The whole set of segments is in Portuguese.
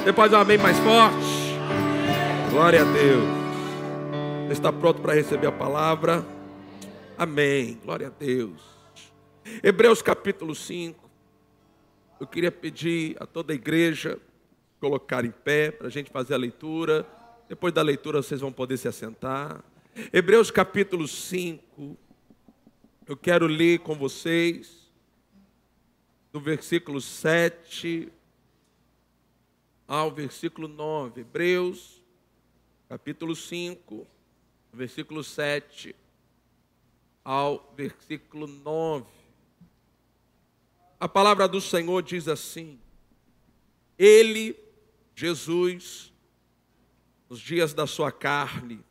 Você pode dar um amém mais forte? Glória a Deus. Você está pronto para receber a palavra? Amém. Glória a Deus. Hebreus capítulo 5. Eu queria pedir a toda a igreja colocar em pé para a gente fazer a leitura. Depois da leitura vocês vão poder se assentar. Hebreus capítulo 5. Eu quero ler com vocês do versículo 7 ao versículo 9. Hebreus capítulo 5, versículo 7 ao versículo 9. A palavra do Senhor diz assim: Ele, Jesus, nos dias da sua carne,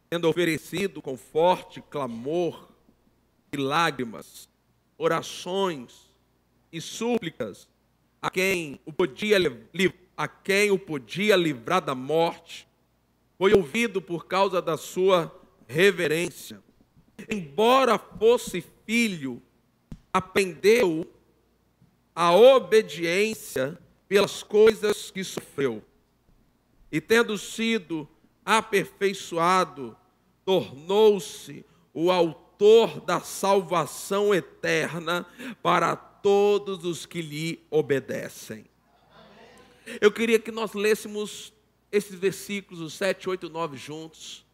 tendo oferecido com forte clamor e lágrimas, orações e súplicas a quem o podia livrar da morte, foi ouvido por causa da sua reverência. Embora fosse filho, aprendeu a obediência pelas coisas que sofreu. E tendo sido aperfeiçoado, tornou-se o autor da salvação eterna para todos os que lhe obedecem. Eu queria que nós lêssemos esses versículos, os 7, 8 e 9 juntos.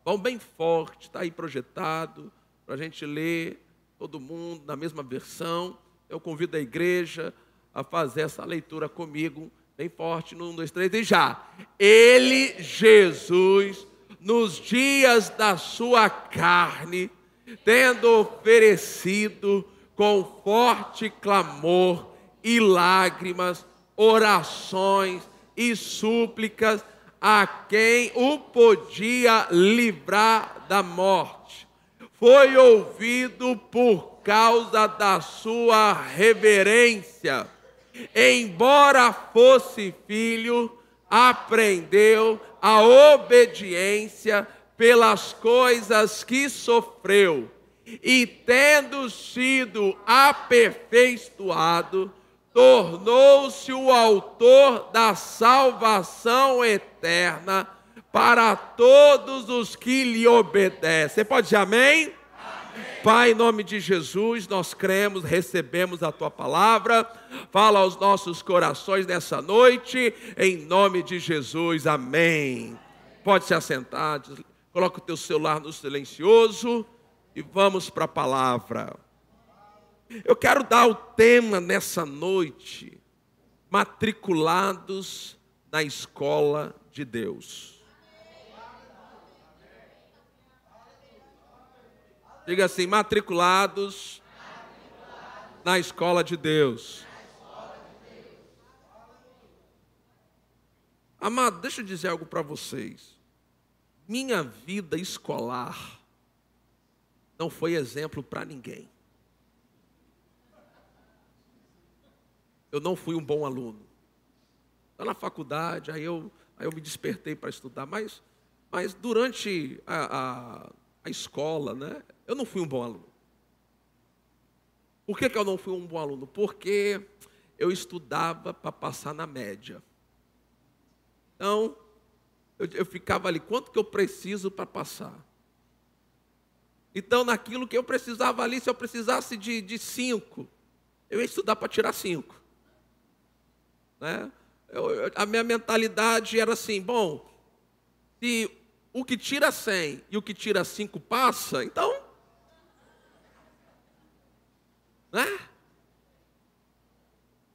Vão bem forte, está aí projetado, para a gente ler, todo mundo na mesma versão. Eu convido a igreja a fazer essa leitura comigo, bem forte, no 1, 2, 3 e já. Ele, Jesus, nos dias da sua carne, tendo oferecido com forte clamor e lágrimas, orações e súplicas a quem o podia livrar da morte, foi ouvido por causa da sua reverência. Embora fosse filho, aprendeu a obediência pelas coisas que sofreu. E tendo sido aperfeiçoado, tornou-se o autor da salvação eterna para todos os que lhe obedecem. Você pode dizer amém? Amém. Pai, em nome de Jesus, nós cremos, recebemos a Tua palavra. Fala aos nossos corações nessa noite, em nome de Jesus, amém. Pode se assentar, coloca o teu celular no silencioso. E vamos para a palavra. Eu quero dar o tema nessa noite: matriculados na escola de Deus. Diga assim: matriculados na escola de Deus. Amado, deixa eu dizer algo para vocês. Minha vida escolar não foi exemplo para ninguém. Eu não fui um bom aluno. Lá na faculdade, aí eu me despertei para estudar, mas durante a escola, né, eu não fui um bom aluno. Por que eu não fui um bom aluno? Porque eu estudava para passar na média. Então, eu ficava ali, quanto que eu preciso para passar? Então, naquilo que eu precisava ali, se eu precisasse de 5, eu ia estudar para tirar 5. Né? A minha mentalidade era assim: bom, se o que tira 100 e o que tira 5 passa, então, né?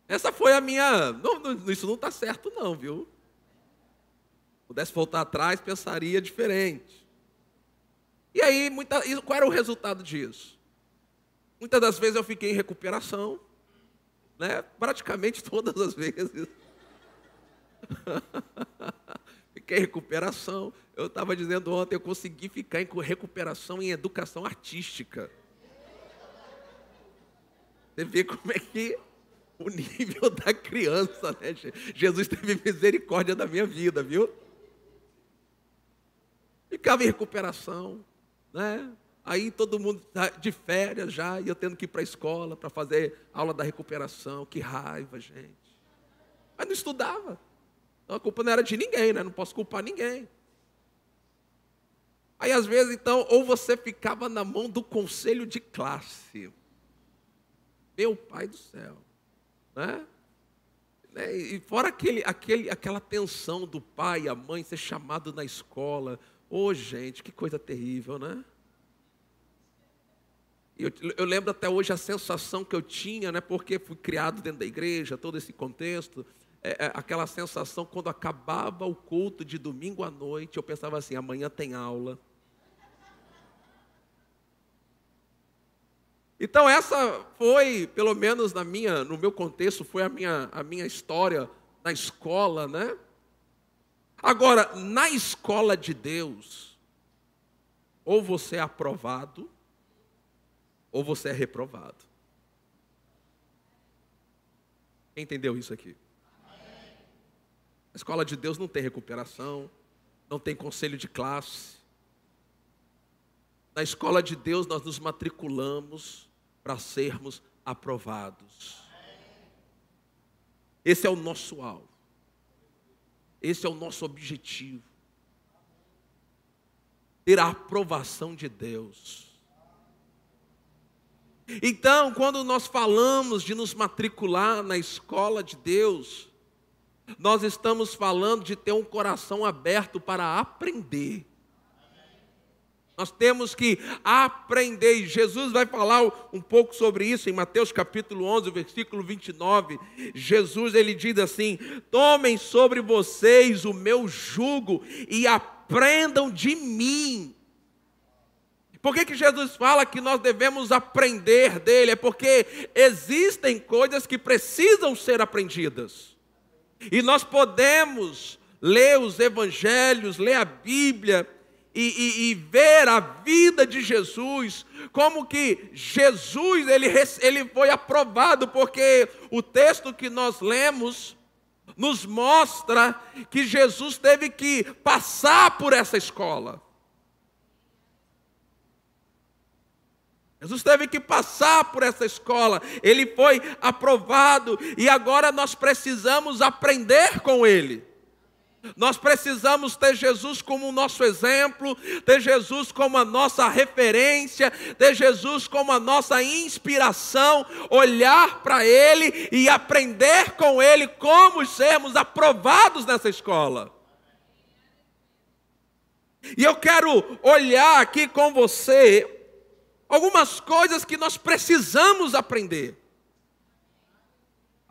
Essa foi a minha... isso não está certo não, viu? Se pudesse voltar atrás, pensaria diferente. E aí, qual era o resultado disso? Muitas das vezes eu fiquei em recuperação, né? Praticamente todas as vezes. Fiquei em recuperação. Eu estava dizendo ontem, eu consegui ficar em recuperação em educação artística. Você vê como é que o nível da criança, né? Jesus teve misericórdia da minha vida, viu? Ficava em recuperação, né? Aí todo mundo de férias já, e eu tendo que ir para a escola para fazer aula da recuperação. Que raiva, gente. mas não estudava. Então a culpa não era de ninguém, né? Não posso culpar ninguém. Aí às vezes então, ou você ficava na mão do conselho de classe. Meu pai do céu, né? E fora aquela tensão do pai e a mãe ser chamado na escola. Ô, gente, que coisa terrível, né? Eu lembro até hoje a sensação que eu tinha, né? Porque fui criado dentro da igreja, todo esse contexto. Aquela sensação quando acabava o culto de domingo à noite, eu pensava assim, amanhã tem aula. Então essa foi, pelo menos no meu contexto, foi a minha história na escola, né? Agora, na escola de Deus, ou você é aprovado, ou você é reprovado. Quem entendeu isso aqui? A escola de Deus não tem recuperação, não tem conselho de classe. Na escola de Deus nós nos matriculamos para sermos aprovados. Esse é o nosso alvo. Esse é o nosso objetivo. Ter a aprovação de Deus. Então, quando nós falamos de nos matricular na escola de Deus, nós estamos falando de ter um coração aberto para aprender. Nós temos que aprender, e Jesus vai falar um pouco sobre isso em Mateus capítulo 11, versículo 29. Jesus, ele diz assim: tomem sobre vocês o meu jugo e aprendam de mim. Por que Jesus fala que nós devemos aprender dele? É porque existem coisas que precisam ser aprendidas. E nós podemos ler os evangelhos, ler a Bíblia, e ver a vida de Jesus, como que Jesus ele foi aprovado, porque o texto que nós lemos nos mostra que Jesus teve que passar por essa escola. Jesus teve que passar por essa escola, ele foi aprovado, e agora nós precisamos aprender com ele. Nós precisamos ter Jesus como o nosso exemplo, ter Jesus como a nossa referência, ter Jesus como a nossa inspiração, olhar para Ele e aprender com Ele como sermos aprovados nessa escola. E eu quero olhar aqui com você algumas coisas que nós precisamos aprender.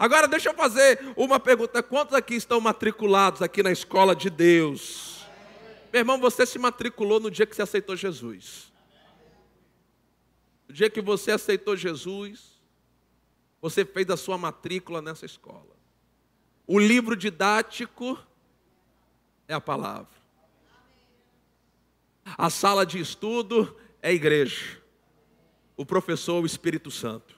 Agora deixa eu fazer uma pergunta. Quantos aqui estão matriculados aqui na escola de Deus? Meu irmão, você se matriculou no dia que você aceitou Jesus. No dia que você aceitou Jesus, você fez a sua matrícula nessa escola. O livro didático é a palavra. A sala de estudo é a igreja. O professor é o Espírito Santo.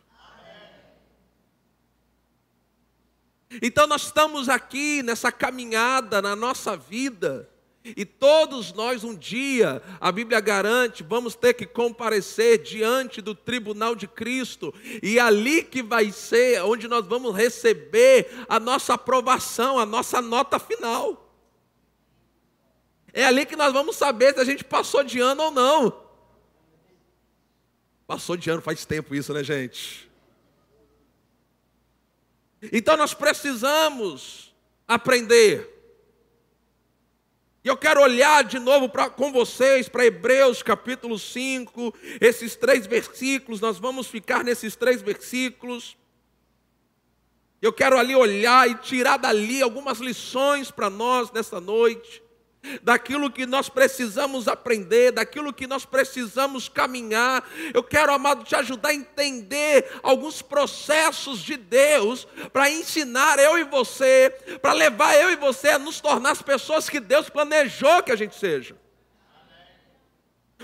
Então nós estamos aqui nessa caminhada na nossa vida, e todos nós um dia, a Bíblia garante, vamos ter que comparecer diante do tribunal de Cristo, e ali que vai ser onde nós vamos receber a nossa aprovação, a nossa nota final. É ali que nós vamos saber se a gente passou de ano ou não. Passou de ano faz tempo isso, né, gente? Então nós precisamos aprender. E eu quero olhar de novo com vocês para Hebreus capítulo 5, esses 3 versículos, nós vamos ficar nesses 3 versículos. Eu quero ali olhar e tirar dali algumas lições para nós nessa noite, daquilo que nós precisamos aprender, daquilo que nós precisamos caminhar. Eu quero, amado, te ajudar a entender alguns processos de Deus, para ensinar eu e você, para levar eu e você a nos tornar as pessoas que Deus planejou que a gente seja.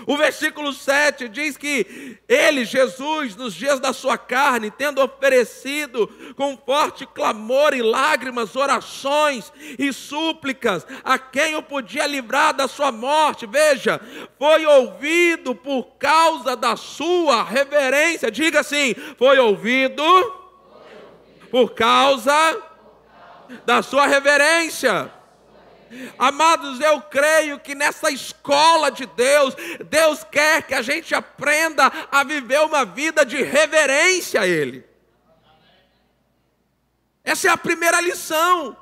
O versículo 7 diz que ele, Jesus, nos dias da sua carne, tendo oferecido com forte clamor e lágrimas, orações e súplicas a quem o podia livrar da sua morte, veja, foi ouvido por causa da sua reverência. Diga assim: foi ouvido por causa da sua reverência. Amados, eu creio que nessa escola de Deus, Deus quer que a gente aprenda a viver uma vida de reverência a Ele. Essa é a primeira lição,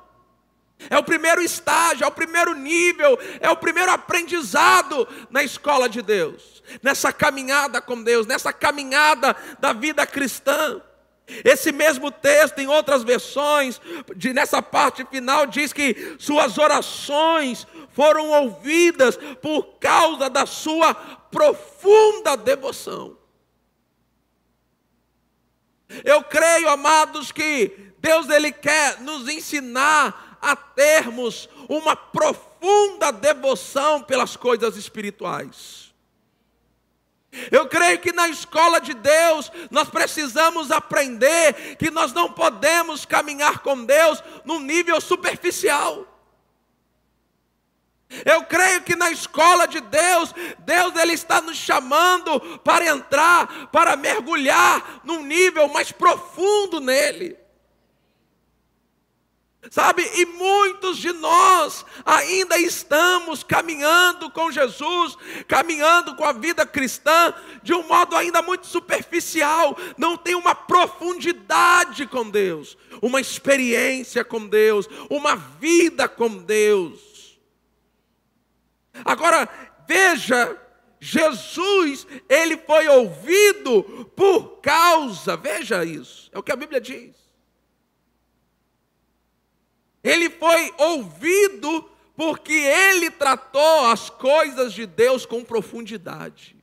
é o primeiro estágio, é o primeiro nível, é o primeiro aprendizado na escola de Deus, nessa caminhada com Deus, nessa caminhada da vida cristã. Esse mesmo texto, em outras versões, nessa parte final, diz que suas orações foram ouvidas por causa da sua profunda devoção. Eu creio, amados, que Deus ele quer nos ensinar a termos uma profunda devoção pelas coisas espirituais. Eu creio que na escola de Deus nós precisamos aprender que nós não podemos caminhar com Deus num nível superficial. Eu creio que na escola de Deus, Deus ele está nos chamando para entrar, para mergulhar num nível mais profundo nele. Sabe, e muitos de nós ainda estamos caminhando com Jesus, caminhando com a vida cristã, de um modo ainda muito superficial, não tem uma profundidade com Deus, uma experiência com Deus, uma vida com Deus. Agora, veja, Jesus, ele foi ouvido por causa, veja isso, é o que a Bíblia diz. Ele foi ouvido porque ele tratou as coisas de Deus com profundidade.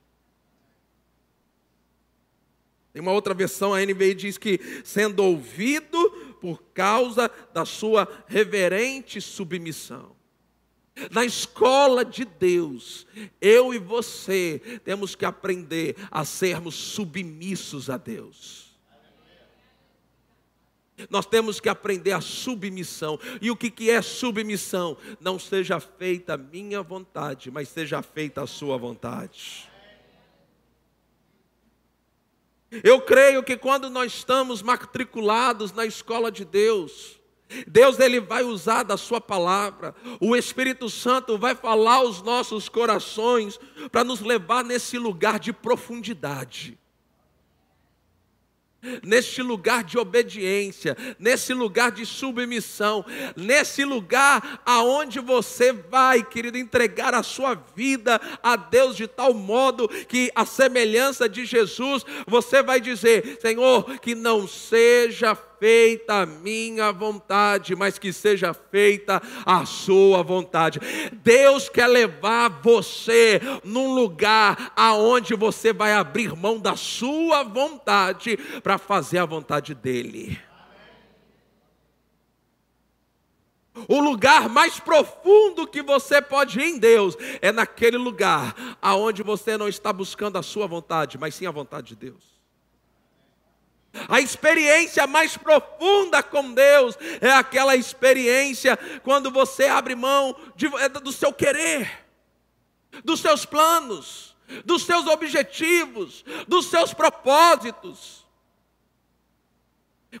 Tem uma outra versão, a NVI diz que sendo ouvido por causa da sua reverente submissão. Na escola de Deus, eu e você temos que aprender a sermos submissos a Deus. Nós temos que aprender a submissão. E o que é submissão? Não seja feita a minha vontade, mas seja feita a sua vontade. Eu creio que quando nós estamos matriculados na escola de Deus, Deus ele vai usar da sua palavra, o Espírito Santo vai falar aos nossos corações para nos levar nesse lugar de profundidade. Neste lugar de obediência, nesse lugar de submissão, nesse lugar aonde você vai, querido, entregar a sua vida a Deus de tal modo que a semelhança de Jesus, você vai dizer: Senhor, que não seja feita a minha vontade, mas que seja feita a sua vontade. Deus quer levar você num lugar aonde você vai abrir mão da sua vontade para fazer a vontade dele. O lugar mais profundo que você pode ir em Deus é naquele lugar aonde você não está buscando a sua vontade, mas sim a vontade de Deus. A experiência mais profunda com Deus é aquela experiência quando você abre mão do seu querer, dos seus planos, dos seus objetivos, dos seus propósitos.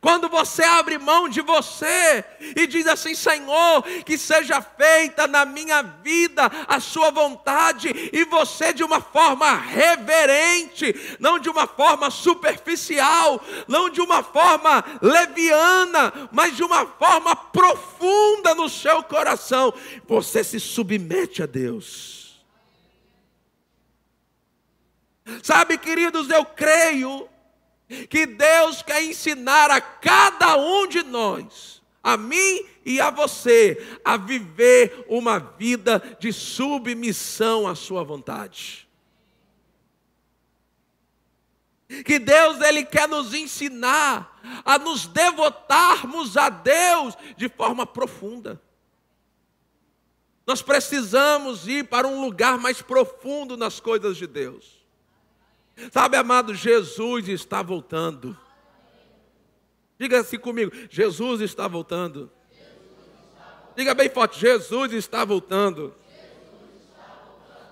Quando você abre mão de você e diz assim: Senhor, que seja feita na minha vida a sua vontade, e você de uma forma reverente, não de uma forma superficial, não de uma forma leviana, mas de uma forma profunda no seu coração, você se submete a Deus. Sabe, queridos, eu creio que Deus quer ensinar a cada um de nós, a mim e a você, a viver uma vida de submissão à sua vontade. Que Deus ele quer nos ensinar a nos devotarmos a Deus de forma profunda. Nós precisamos ir para um lugar mais profundo nas coisas de Deus. Sabe, amado, Jesus está voltando. Diga assim comigo: Jesus está voltando. Diga bem forte: Jesus está voltando.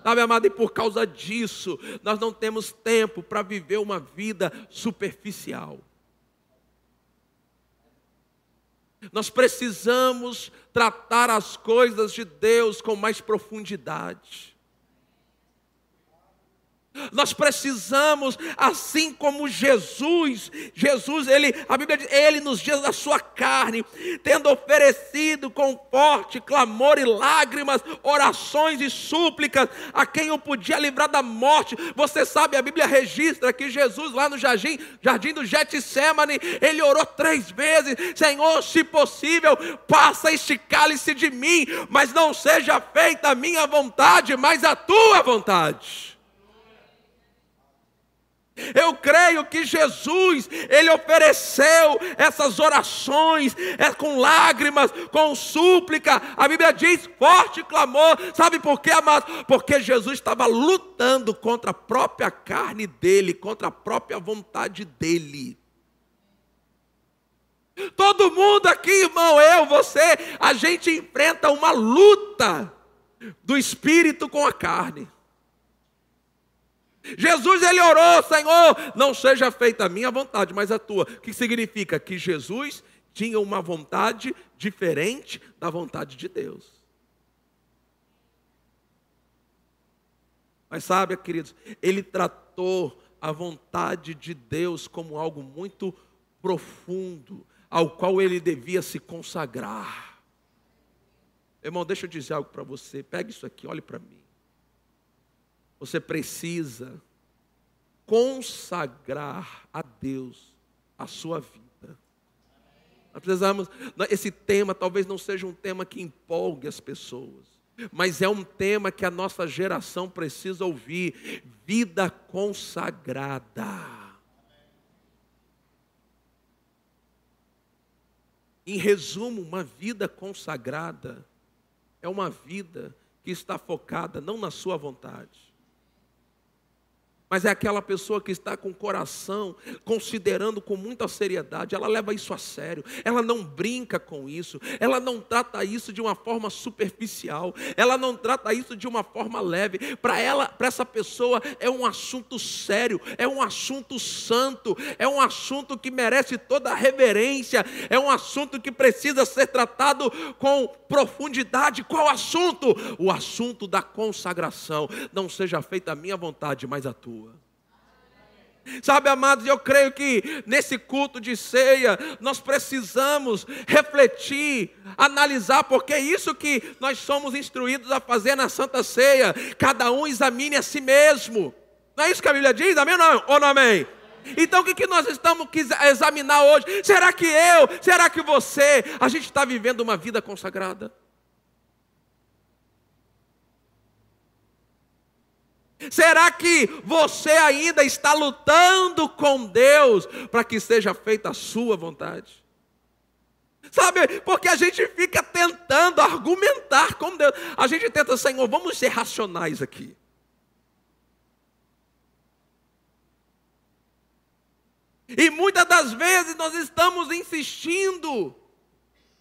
Sabe, amado, e por causa disso, nós não temos tempo para viver uma vida superficial. Nós precisamos tratar as coisas de Deus com mais profundidade. Nós precisamos, assim como Jesus, a Bíblia diz, ele nos dias da sua carne, tendo oferecido com forte clamor e lágrimas, orações e súplicas, a quem o podia livrar da morte. Você sabe, a Bíblia registra que Jesus lá no jardim do Getsêmani, ele orou 3 vezes, Senhor, se possível, passa este cálice de mim, mas não seja feita a minha vontade, mas a tua vontade. Eu creio que Jesus, ele ofereceu essas orações, com lágrimas, com súplica. A Bíblia diz, forte clamor. Sabe por quê, amados? Porque Jesus estava lutando contra a própria carne dele, contra a própria vontade dele. Todo mundo aqui, irmão, eu, você, a gente enfrenta uma luta do espírito com a carne. Jesus, ele orou, Senhor, não seja feita a minha vontade, mas a tua. O que significa? Que Jesus tinha uma vontade diferente da vontade de Deus. Mas sabe, queridos, ele tratou a vontade de Deus como algo muito profundo, ao qual ele devia se consagrar. Irmão, deixa eu dizer algo para você, pega isso aqui, olhe para mim. Você precisa consagrar a Deus a sua vida. Nós precisamos, esse tema talvez não seja um tema que empolgue as pessoas, mas é um tema que a nossa geração precisa ouvir: vida consagrada. Em resumo, uma vida consagrada é uma vida que está focada não na sua vontade, mas é aquela pessoa que está com o coração considerando com muita seriedade. Ela leva isso a sério, ela não brinca com isso, ela não trata isso de uma forma superficial, ela não trata isso de uma forma leve. Para essa pessoa é um assunto sério, é um assunto santo, é um assunto que merece toda a reverência, é um assunto que precisa ser tratado com profundidade. Qual assunto? O assunto da consagração. Não seja feita a minha vontade, mas a tua. Sabe, amados, eu creio que nesse culto de ceia nós precisamos refletir, analisar, porque é isso que nós somos instruídos a fazer na Santa Ceia. Cada um examine a si mesmo. Não é isso que a Bíblia diz? Amém ou não amém? Então o que nós estamos a examinar hoje? Será que será que você, a gente está vivendo uma vida consagrada? Será que você ainda está lutando com Deus para que seja feita a sua vontade? Sabe, porque a gente fica tentando argumentar com Deus. A gente tenta, Senhor, vamos ser racionais aqui. E muitas das vezes nós estamos insistindo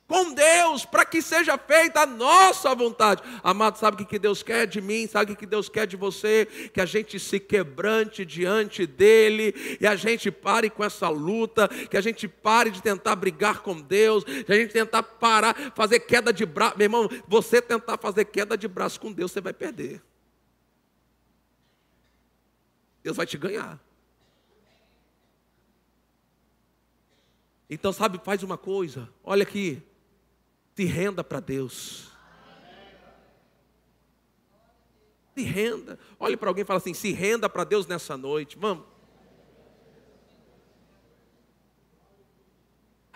com Deus para que seja feita a nossa vontade. Amado, sabe o que Deus quer de mim? Sabe o que Deus quer de você? Que a gente se quebrante diante dEle, e a gente pare com essa luta, que a gente pare de tentar brigar com Deus, que a gente tentar parar, fazer queda de braço. Meu irmão, você tentar fazer queda de braço com Deus, você vai perder. Deus vai te ganhar. Então, sabe, faz uma coisa, olha aqui. Se renda para Deus. Se renda. Olhe para alguém e fala assim: se renda para Deus nessa noite. Vamos.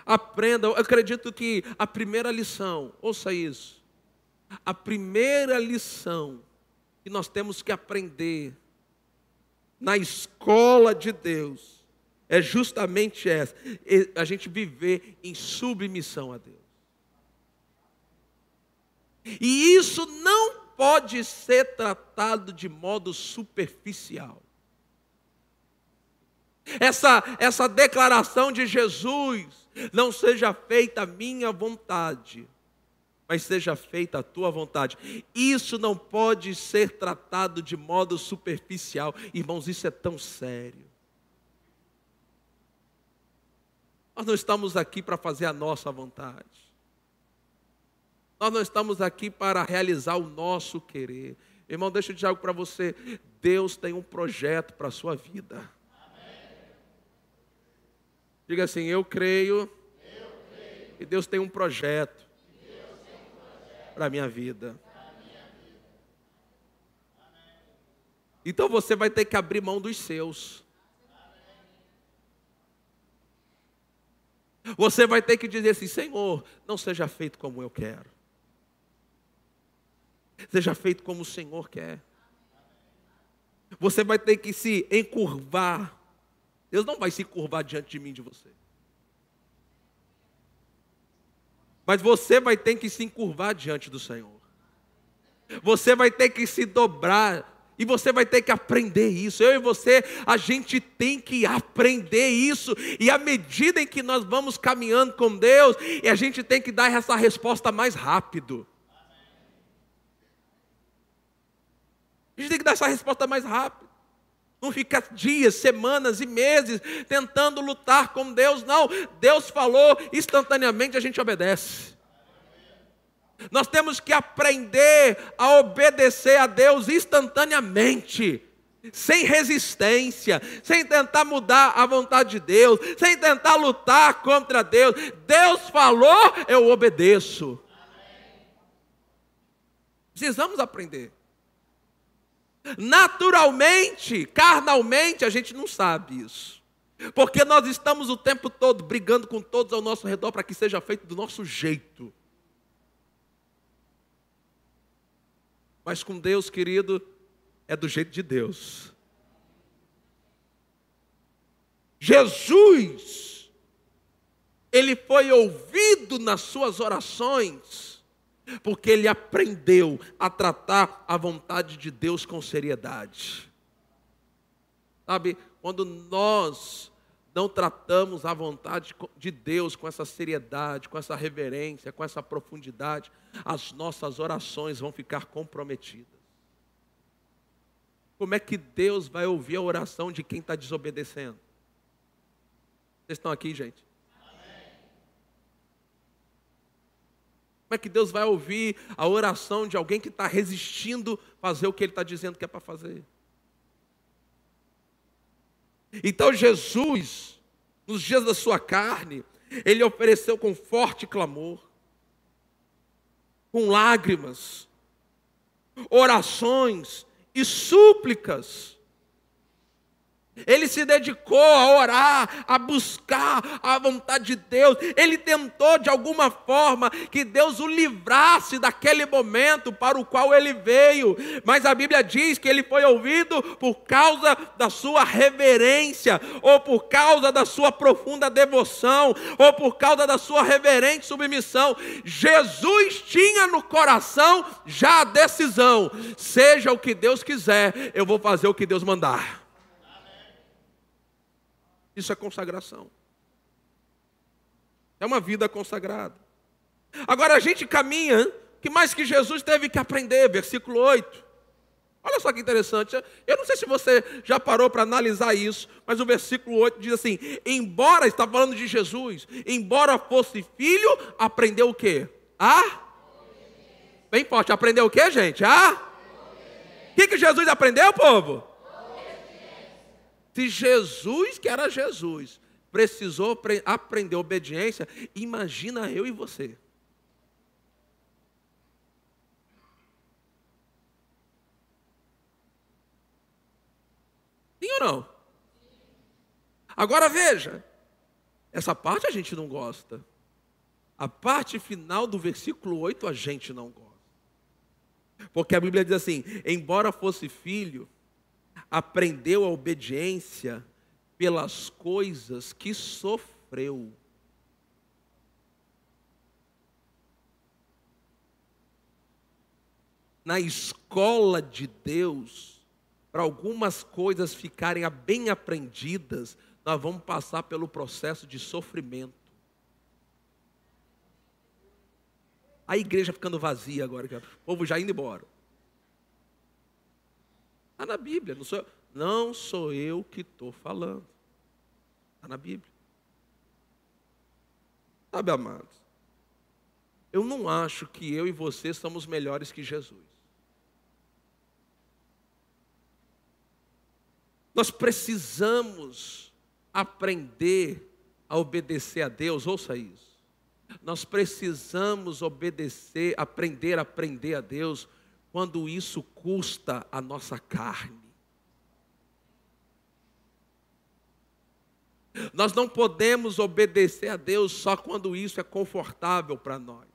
Aprenda. Eu acredito que a primeira lição, ouça isso. A primeira lição que nós temos que aprender na escola de Deus é justamente essa: a gente viver em submissão a Deus. E isso não pode ser tratado de modo superficial. Essa declaração de Jesus: não seja feita a minha vontade, mas seja feita a tua vontade. Isso não pode ser tratado de modo superficial. Irmãos, isso é tão sério. Nós não estamos aqui para fazer a nossa vontade. Nós não estamos aqui para realizar o nosso querer. Irmão, deixa eu dizer algo para você. Deus tem um projeto para a sua vida. Diga assim, eu creio que Deus tem um projeto para a minha vida. Então você vai ter que abrir mão dos seus. Você vai ter que dizer assim, Senhor, não seja feito como eu quero. Seja feito como o Senhor quer. Você vai ter que se encurvar. Deus não vai se curvar diante de mim, de você. Mas você vai ter que se encurvar diante do Senhor. Você vai ter que se dobrar. E você vai ter que aprender isso. Eu e você, a gente tem que aprender isso. E à medida em que nós vamos caminhando com Deus, e a gente tem que dar essa resposta mais rápido. A gente tem que dar essa resposta mais rápido. Não ficar dias, semanas e meses tentando lutar com Deus. Não, Deus falou, instantaneamente a gente obedece. Nós temos que aprender a obedecer a Deus instantaneamente, sem resistência, sem tentar mudar a vontade de Deus, sem tentar lutar contra Deus. Deus falou, eu obedeço. Precisamos aprender. Naturalmente, carnalmente, a gente não sabe isso. Porque nós estamos o tempo todo brigando com todos ao nosso redor para que seja feito do nosso jeito. Mas com Deus, querido, é do jeito de Deus. Jesus, ele foi ouvido nas suas orações, porque ele aprendeu a tratar a vontade de Deus com seriedade. Sabe, quando nós não tratamos a vontade de Deus com essa seriedade, com essa reverência, com essa profundidade, as nossas orações vão ficar comprometidas. Como é que Deus vai ouvir a oração de quem está desobedecendo? Vocês estão aqui, gente? Como é que Deus vai ouvir a oração de alguém que está resistindo fazer o que Ele está dizendo que é para fazer? Então Jesus, nos dias da sua carne, Ele ofereceu com forte clamor, com lágrimas, orações e súplicas. Ele se dedicou a orar, a buscar a vontade de Deus. Ele tentou de alguma forma que Deus o livrasse daquele momento para o qual ele veio. Mas a Bíblia diz que ele foi ouvido por causa da sua reverência, ou por causa da sua profunda devoção, ou por causa da sua reverente submissão. Jesus tinha no coração já a decisão: seja o que Deus quiser, eu vou fazer o que Deus mandar. Isso é consagração. É uma vida consagrada. Agora a gente caminha, que mais que Jesus teve que aprender, versículo 8. Olha só que interessante. Eu não sei se você já parou para analisar isso, mas o versículo 8 diz assim: embora, está falando de Jesus, embora fosse filho, aprendeu o quê? Bem forte, aprendeu o quê, gente? O que Jesus aprendeu, povo? Se Jesus, que era Jesus, precisou aprender obediência, imagina eu e você. Sim ou não? Agora veja, essa parte a gente não gosta. A parte final do versículo 8 a gente não gosta. Porque a Bíblia diz assim: embora fosse filho, aprendeu a obediência pelas coisas que sofreu. Na escola de Deus, para algumas coisas ficarem bem aprendidas, nós vamos passar pelo processo de sofrimento. A igreja ficando vazia agora, o povo já indo embora. Está na Bíblia, não sou eu que estou falando. Está na Bíblia. Sabe, amados, eu não acho que eu e você somos melhores que Jesus. Nós precisamos aprender a obedecer a Deus, ouça isso. Nós precisamos aprender a Deus, quando isso custa a nossa carne. Nós não podemos obedecer a Deus só quando isso é confortável para nós.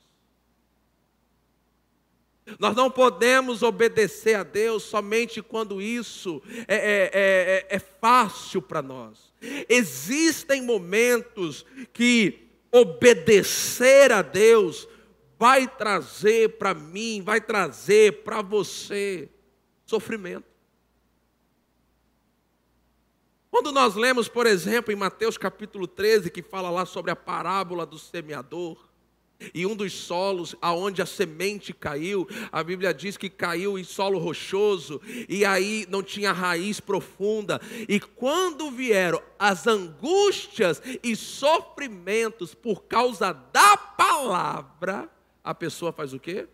Nós não podemos obedecer a Deus somente quando isso é fácil para nós. Existem momentos que obedecer a Deus vai trazer para mim, vai trazer para você sofrimento. Quando nós lemos, por exemplo, em Mateus capítulo 13, que fala lá sobre a parábola do semeador, e um dos solos aonde a semente caiu, a Bíblia diz que caiu em solo rochoso, e aí não tinha raiz profunda, e quando vieram as angústias e sofrimentos por causa da palavra, a pessoa faz o quê?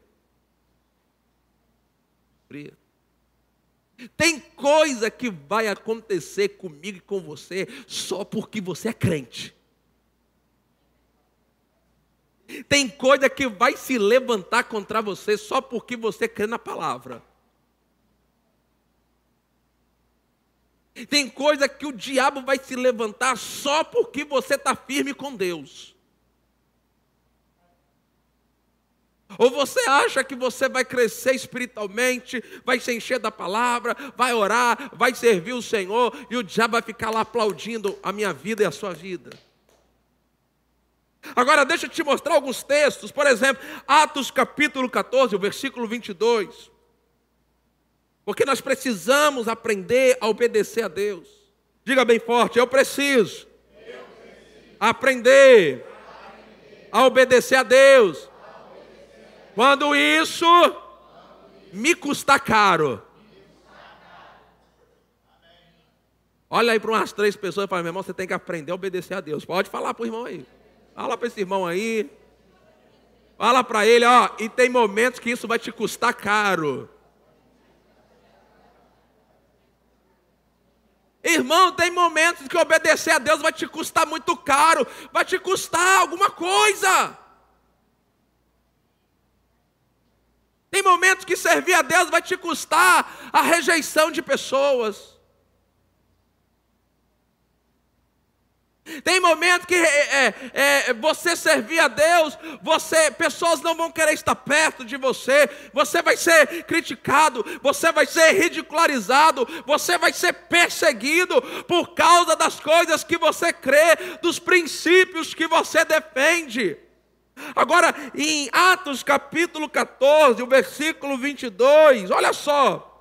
Fria. Tem coisa que vai acontecer comigo e com você só porque você é crente. Tem coisa que vai se levantar contra você só porque você crê na palavra. Tem coisa que o diabo vai se levantar só porque você está firme com Deus. Ou você acha que você vai crescer espiritualmente, vai se encher da palavra, vai orar, vai servir o Senhor, e o diabo vai ficar lá aplaudindo a minha vida e a sua vida. Agora deixa eu te mostrar alguns textos, por exemplo, Atos capítulo 14, o versículo 22. Porque nós precisamos aprender a obedecer a Deus. Diga bem forte, eu preciso aprender a obedecer a Deus. Quando isso me custar caro. Olha aí para umas 3 pessoas e fala, meu irmão, você tem que aprender a obedecer a Deus. Pode falar para o irmão aí. Fala para esse irmão aí. Fala para ele, ó, e tem momentos que isso vai te custar caro. Irmão, tem momentos que obedecer a Deus vai te custar muito caro. Vai te custar alguma coisa. Tem momentos que servir a Deus vai te custar a rejeição de pessoas. Tem momentos que você servir a Deus, pessoas não vão querer estar perto de você, você vai ser criticado, você vai ser ridicularizado, você vai ser perseguido por causa das coisas que você crê, dos princípios que você defende. Agora, em Atos capítulo 14, o versículo 22, olha só.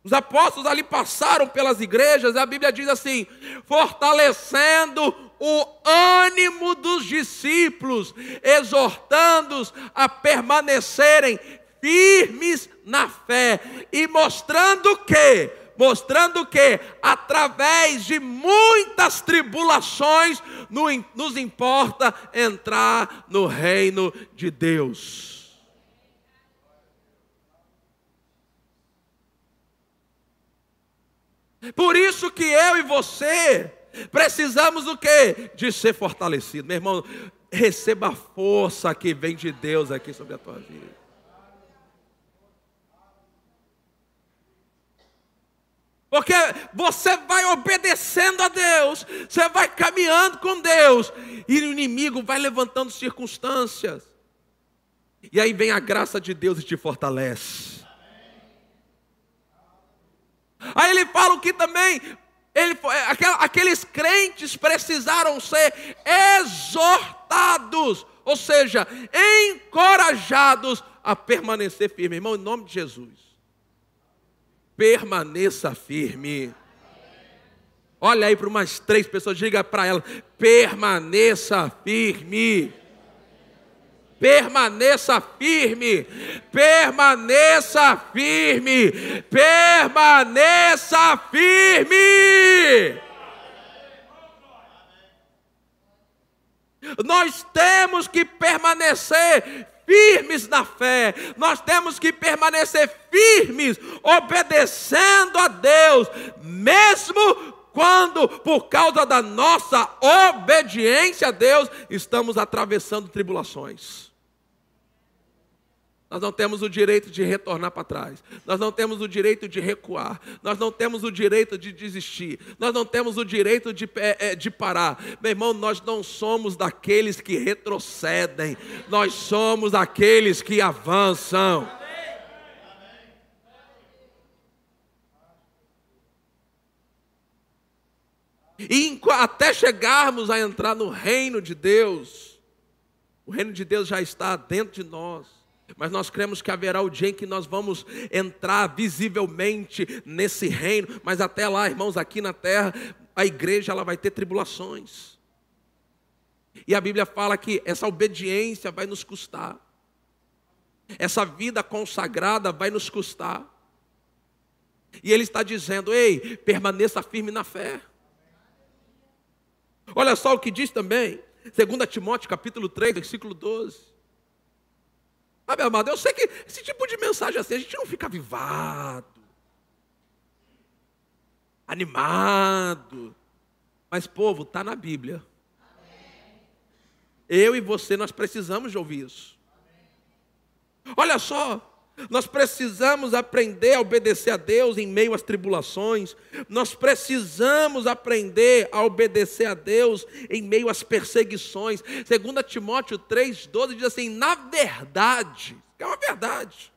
Os apóstolos ali passaram pelas igrejas, e a Bíblia diz assim, fortalecendo o ânimo dos discípulos, exortando-os a permanecerem firmes na fé, e mostrando que através de muitas tribulações nos importa entrar no reino de Deus. Por isso que eu e você precisamos do quê? De ser fortalecido. Meu irmão, receba a força que vem de Deus aqui sobre a tua vida. Porque você vai obedecendo a Deus, você vai caminhando com Deus, e o inimigo vai levantando circunstâncias. E aí vem a graça de Deus e te fortalece. Aí ele fala que também, aqueles crentes precisaram ser exortados, ou seja, encorajados a permanecer firme. Irmão, em nome de Jesus. Permaneça firme. Olha aí para umas 3 pessoas, diga para elas, permaneça firme. Permaneça firme. Permaneça firme. Permaneça firme. Nós temos que permanecer firmes na fé. Nós temos que permanecer firmes, obedecendo a Deus, mesmo quando, por causa da nossa obediência a Deus, estamos atravessando tribulações. Nós não temos o direito de retornar para trás. Nós não temos o direito de recuar. Nós não temos o direito de desistir. Nós não temos o direito de parar. Meu irmão, nós não somos daqueles que retrocedem. Nós somos daqueles que avançam. E até chegarmos a entrar no reino de Deus, o reino de Deus já está dentro de nós. Mas nós cremos que haverá o dia em que nós vamos entrar visivelmente nesse reino. Mas até lá, irmãos, aqui na terra, a igreja ela vai ter tribulações. E a Bíblia fala que essa obediência vai nos custar. Essa vida consagrada vai nos custar. E ele está dizendo, ei, permaneça firme na fé. Olha só o que diz também, 2 Timóteo capítulo 3, versículo 12. Ah, meu amado, eu sei que esse tipo de mensagem assim, a gente não fica avivado, animado. Mas, povo, está na Bíblia. Eu e você, nós precisamos de ouvir isso. Olha só. Nós precisamos aprender a obedecer a Deus em meio às tribulações. Nós precisamos aprender a obedecer a Deus em meio às perseguições. 2 Timóteo 3,12 diz assim, na verdade, é uma verdade,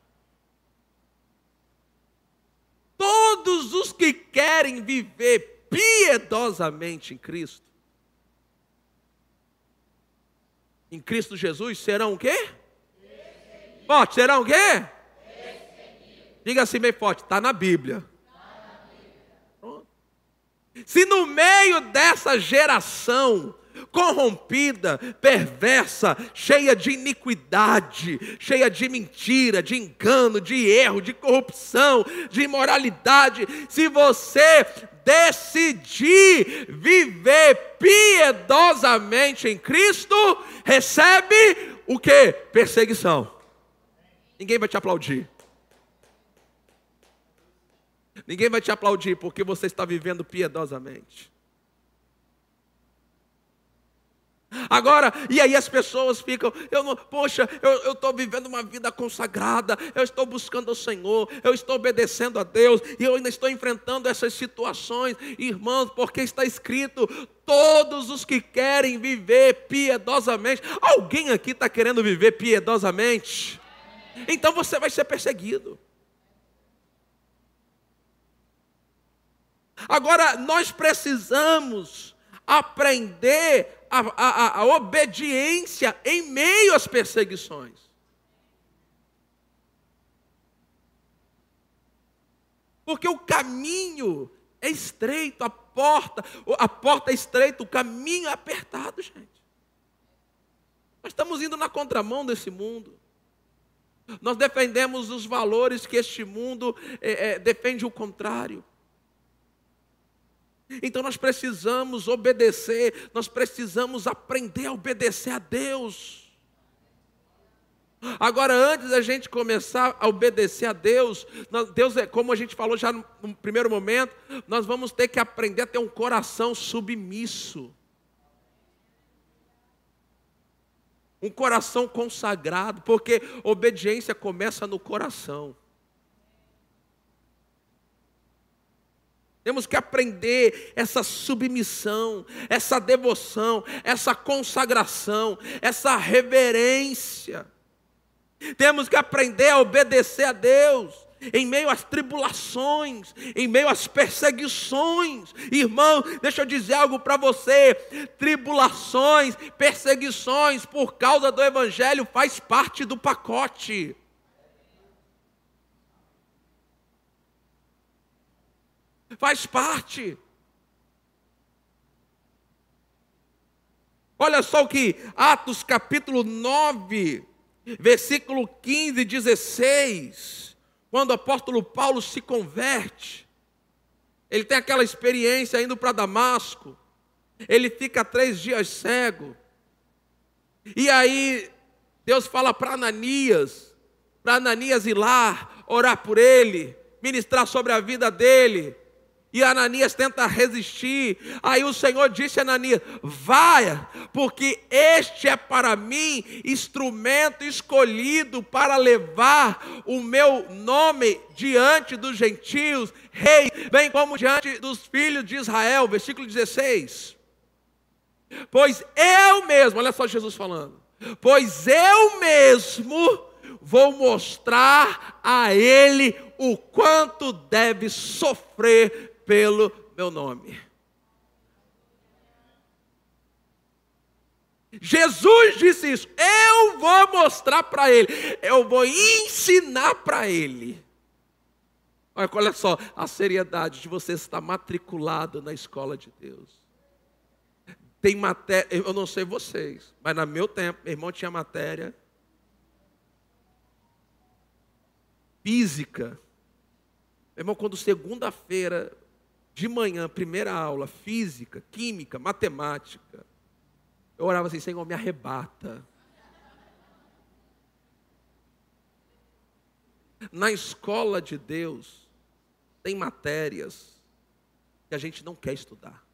todos os que querem viver piedosamente em Cristo Jesus, serão o quê? Forte, serão o quê? Diga assim bem forte, está na Bíblia. Pronto. Se no meio dessa geração corrompida, perversa, cheia de iniquidade, cheia de mentira, de engano, de erro, de corrupção, de imoralidade, se você decidir viver piedosamente em Cristo, recebe o quê? Perseguição. Ninguém vai te aplaudir. Ninguém vai te aplaudir porque você está vivendo piedosamente. Agora, e aí as pessoas ficam, eu estou vivendo uma vida consagrada, eu estou buscando o Senhor, eu estou obedecendo a Deus, e eu ainda estou enfrentando essas situações, irmãos, porque está escrito, todos os que querem viver piedosamente. Alguém aqui está querendo viver piedosamente? Então você vai ser perseguido. Agora, nós precisamos aprender a obediência em meio às perseguições. Porque o caminho é estreito, a porta é estreita, o caminho é apertado, gente. Nós estamos indo na contramão desse mundo. Nós defendemos os valores que este mundo defende o contrário. Então nós precisamos obedecer, nós precisamos aprender a obedecer a Deus. Agora, antes da gente começar a obedecer a Deus, Deus é, como a gente falou já no primeiro momento, nós vamos ter que aprender a ter um coração submisso. Um coração consagrado, porque obediência começa no coração. Temos que aprender essa submissão, essa devoção, essa consagração, essa reverência. Temos que aprender a obedecer a Deus em meio às tribulações, em meio às perseguições. Irmão, deixa eu dizer algo para você. Tribulações, perseguições por causa do Evangelho faz parte do pacote. Faz parte. Olha só o que Atos capítulo 9, versículo 15 e 16, quando o apóstolo Paulo se converte, ele tem aquela experiência indo para Damasco, ele fica 3 dias cego, E aí Deus fala para Ananias ir lá, orar por ele, ministrar sobre a vida dele. E Ananias tenta resistir. Aí o Senhor disse a Ananias: vai, porque este é para mim instrumento escolhido para levar o meu nome diante dos gentios, reis, bem como diante dos filhos de Israel. Versículo 16. Pois eu mesmo, olha só Jesus falando, pois eu mesmo vou mostrar a ele o quanto deve sofrer pelo meu nome. Jesus disse isso: eu vou mostrar para ele, eu vou ensinar para ele. Olha só a seriedade de você estar matriculado na escola de Deus. Tem matéria, eu não sei vocês, mas no meu tempo, meu irmão tinha matéria física. Meu irmão, quando segunda-feira de manhã, primeira aula, física, química, matemática, eu orava assim: Senhor, me arrebata. Na escola de Deus, tem matérias que a gente não quer estudar.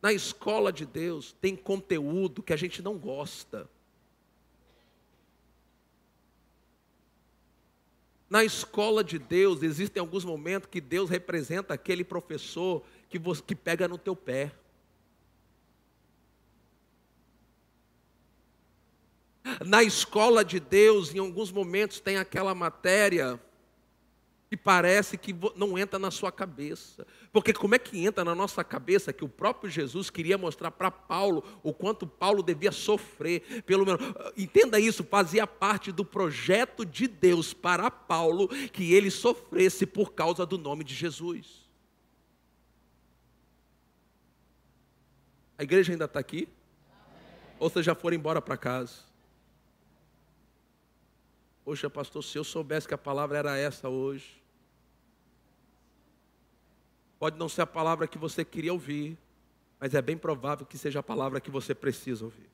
Na escola de Deus, tem conteúdo que a gente não gosta. Na escola de Deus, existem alguns momentos que Deus representa aquele professor que pega no teu pé. Na escola de Deus, em alguns momentos, tem aquela matéria que parece que não entra na sua cabeça. Porque como é que entra na nossa cabeça que o próprio Jesus queria mostrar para Paulo o quanto Paulo devia sofrer? Pelo menos, entenda isso, fazia parte do projeto de Deus para Paulo que ele sofresse por causa do nome de Jesus. A igreja ainda está aqui? Ou vocês já foram embora para casa? Poxa, pastor, se eu soubesse que a palavra era essa hoje. Pode não ser a palavra que você queria ouvir, mas é bem provável que seja a palavra que você precisa ouvir.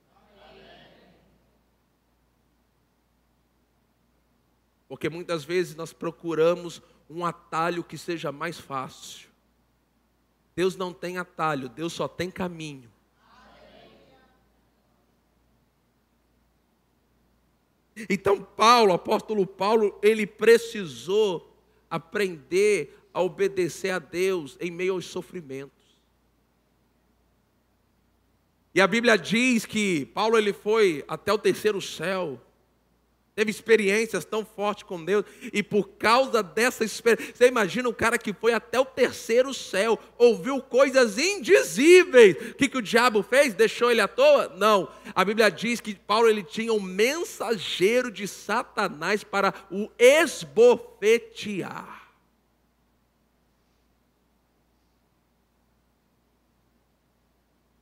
Porque muitas vezes nós procuramos um atalho que seja mais fácil. Deus não tem atalho, Deus só tem caminho. Então Paulo, o apóstolo Paulo, ele precisou aprender a obedecer a Deus em meio aos sofrimentos. E a Bíblia diz que Paulo ele foi até o terceiro céu, teve experiências tão fortes com Deus, e por causa dessa experiência, você imagina um cara que foi até o terceiro céu, ouviu coisas indizíveis. O que o diabo fez? Deixou ele à toa? Não. A Bíblia diz que Paulo ele tinha um mensageiro de Satanás para o esbofetear.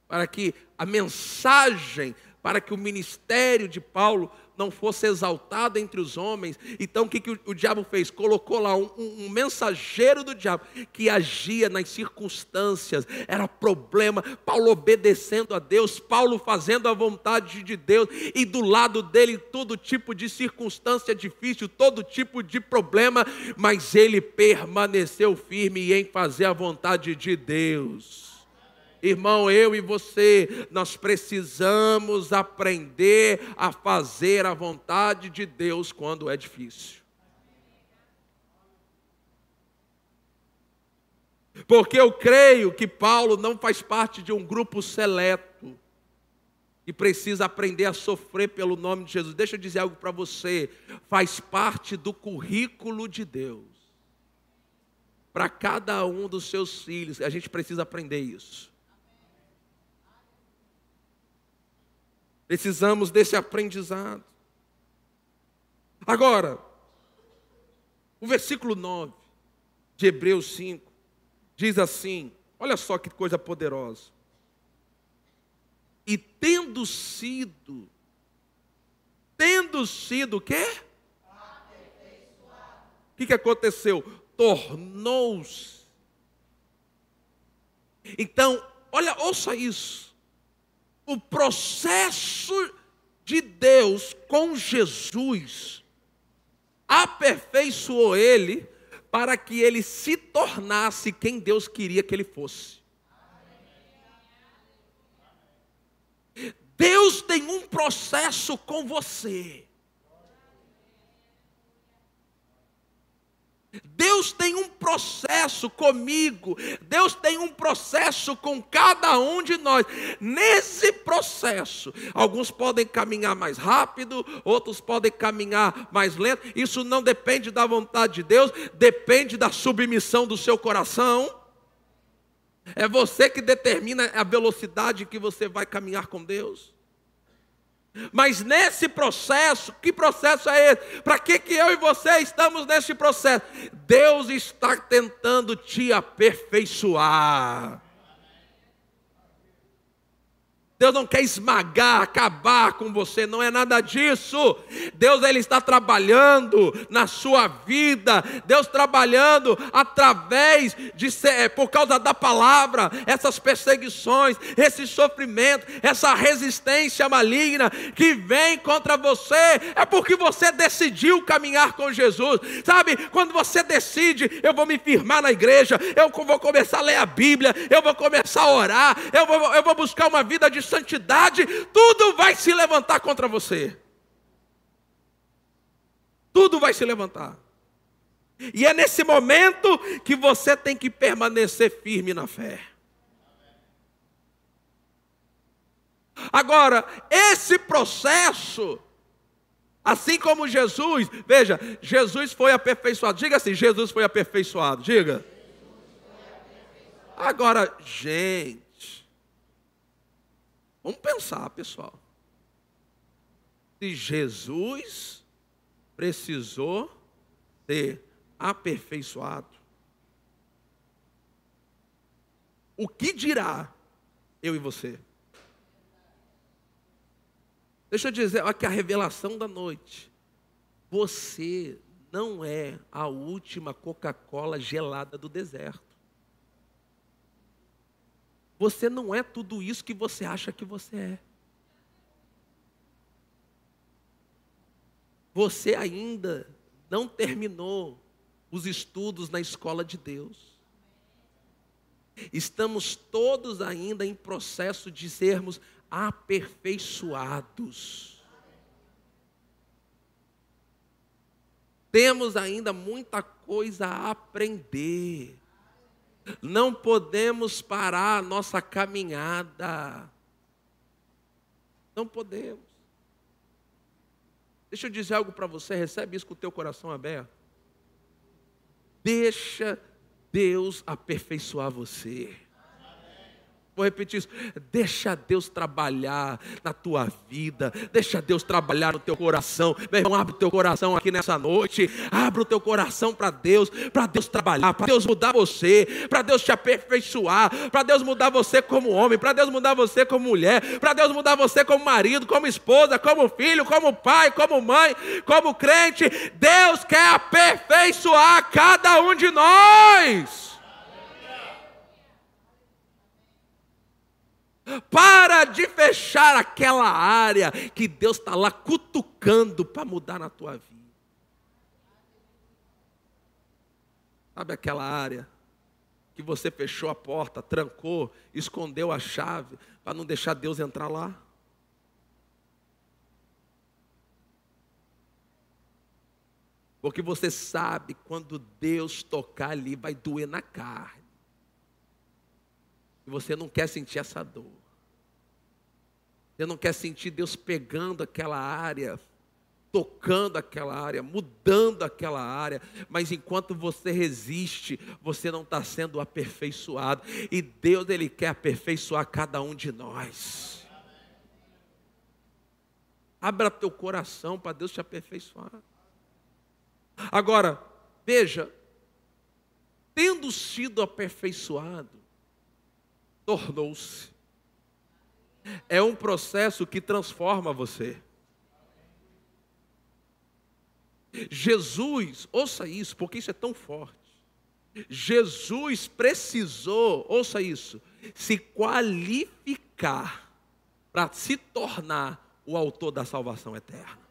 Para que a mensagem, para que o ministério de Paulo não fosse exaltado entre os homens. Então o que o diabo fez? Colocou lá um mensageiro do diabo que agia nas circunstâncias. Era problema, Paulo obedecendo a Deus, Paulo fazendo a vontade de Deus, e do lado dele todo tipo de circunstância difícil, todo tipo de problema, mas ele permaneceu firme em fazer a vontade de Deus. Irmão, eu e você, nós precisamos aprender a fazer a vontade de Deus quando é difícil. Porque eu creio que Paulo não faz parte de um grupo seleto e precisa aprender a sofrer pelo nome de Jesus. Deixa eu dizer algo para você, faz parte do currículo de Deus. Para cada um dos seus filhos, a gente precisa aprender isso. Precisamos desse aprendizado. Agora, o versículo 9 de Hebreus 5 diz assim, olha só que coisa poderosa. E tendo sido o quê? O que aconteceu? Tornou-se Então, olha, ouça isso. O processo de Deus com Jesus aperfeiçoou ele para que ele se tornasse quem Deus queria que ele fosse. Deus tem um processo com você. Deus tem um processo comigo. Deus tem um processo com cada um de nós. Nesse processo, alguns podem caminhar mais rápido, outros podem caminhar mais lento. Isso não depende da vontade de Deus, depende da submissão do seu coração. É você que determina a velocidade que você vai caminhar com Deus. Mas nesse processo, que processo é esse? Para que eu e você estamos nesse processo? Deus está tentando te aperfeiçoar. Deus não quer esmagar, acabar com você, não é nada disso. Deus, Ele está trabalhando na sua vida. Deus trabalhando através de por causa da palavra, essas perseguições, esse sofrimento, essa resistência maligna que vem contra você, é porque você decidiu caminhar com Jesus. Sabe, quando você decide, eu vou me firmar na igreja, eu vou começar a ler a Bíblia, eu vou começar a orar, eu vou buscar uma vida de santidade, tudo vai se levantar contra você. Tudo vai se levantar. E é nesse momento que você tem que permanecer firme na fé. Agora, esse processo, assim como Jesus, veja, Jesus foi aperfeiçoado. Diga assim, Jesus foi aperfeiçoado. Diga. Agora, gente, vamos pensar, pessoal. Se Jesus precisou ser aperfeiçoado, o que dirá eu e você? Deixa eu dizer, olha que a revelação da noite. Você não é a última Coca-Cola gelada do deserto. Você não é tudo isso que você acha que você é. Você ainda não terminou os estudos na escola de Deus. Estamos todos ainda em processo de sermos aperfeiçoados. Temos ainda muita coisa a aprender. Não podemos parar a nossa caminhada. Não podemos. Deixa eu dizer algo para você, recebe isso com o teu coração aberto. Deixa Deus aperfeiçoar você. Vou repetir isso. Deixa Deus trabalhar na tua vida. Deixa Deus trabalhar no teu coração. Meu irmão, abre o teu coração aqui nessa noite. Abre o teu coração para Deus trabalhar, para Deus mudar você, para Deus te aperfeiçoar, para Deus mudar você como homem, para Deus mudar você como mulher, para Deus mudar você como marido, como esposa, como filho, como pai, como mãe, como crente. Deus quer aperfeiçoar cada um de nós. Para de fechar aquela área que Deus está lá cutucando para mudar na tua vida. Sabe aquela área que você fechou a porta, trancou, escondeu a chave para não deixar Deus entrar lá? Porque você sabe, quando Deus tocar ali, vai doer na carne. E você não quer sentir essa dor. Você não quer sentir Deus pegando aquela área, tocando aquela área, mudando aquela área. Mas enquanto você resiste, você não está sendo aperfeiçoado. E Deus, Ele quer aperfeiçoar cada um de nós. Abra teu coração para Deus te aperfeiçoar. Agora, veja, tendo sido aperfeiçoado, tornou-se. É um processo que transforma você. Jesus, ouça isso, porque isso é tão forte. Jesus precisou, ouça isso, se qualificar para se tornar o autor da salvação eterna.